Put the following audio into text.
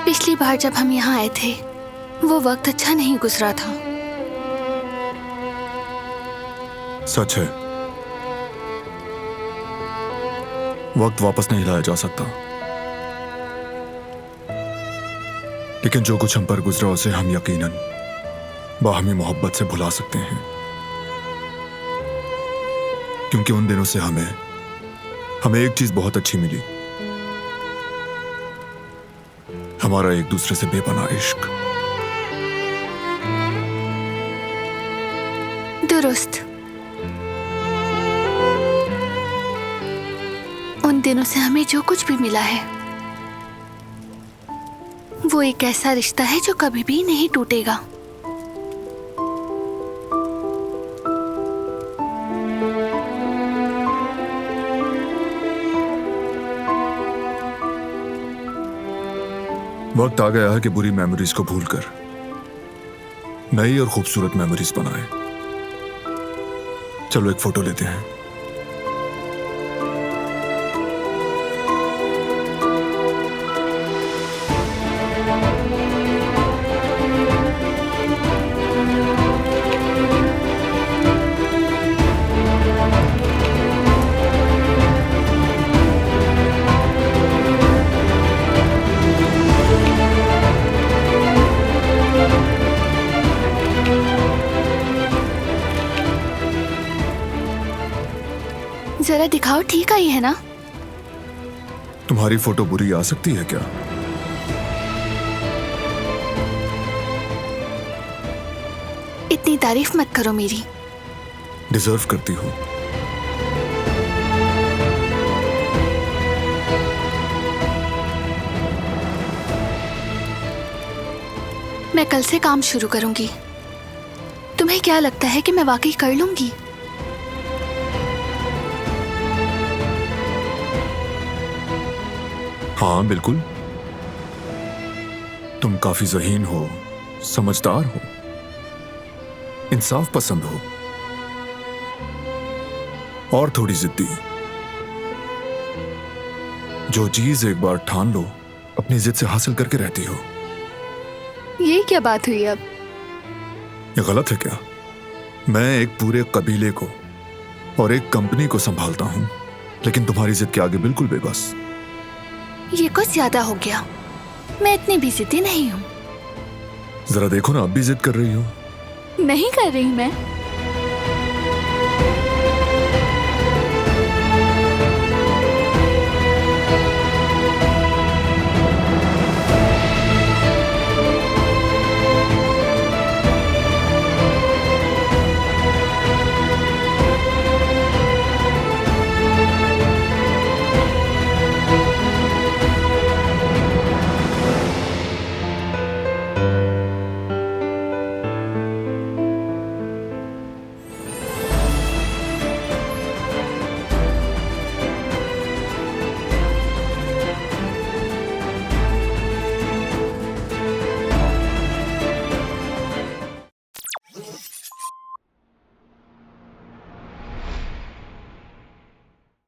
पिछली बार जब हम यहाँ आए थे वो वक्त अच्छा नहीं गुजरा था। सच है, वक्त वापस नहीं लाया जा सकता, लेकिन जो कुछ हम पर गुजरा उसे हम यकीनन बाहमी मोहब्बत से भुला सकते हैं, क्योंकि उन दिनों से हमें एक चीज बहुत अच्छी मिली, हमारा एक दूसरे से बेपनाह इश्क। दुरुस्त, उन दिनों से हमें जो कुछ भी मिला है वो एक ऐसा रिश्ता है जो कभी भी नहीं टूटेगा। वक्त आ गया है कि बुरी मेमोरीज को भूलकर नई और खूबसूरत मेमोरीज बनाए। चलो एक फोटो लेते हैं। जरा दिखाओ, ठीक आई है ना? तुम्हारी फोटो बुरी आ सकती है क्या? इतनी तारीफ मत करो मेरी। डिजर्व करती हो। मैं कल से काम शुरू करूंगी। तुम्हें क्या लगता है कि मैं वाकई कर लूंगी? हाँ बिल्कुल, तुम काफी ज़हीन हो, समझदार हो, इंसाफ पसंद हो और थोड़ी जिद्दी। जो चीज एक बार ठान लो अपनी जिद से हासिल करके रहती हो। ये क्या बात हुई अब? ये गलत है क्या? मैं एक पूरे कबीले को और एक कंपनी को संभालता हूं, लेकिन तुम्हारी जिद के आगे बिल्कुल बेबस। ये कुछ ज्यादा हो गया। मैं इतनी भी जिद्दी नहीं हूँ। जरा देखो ना, अब भी जिद कर रही हो। नहीं कर रही मैं।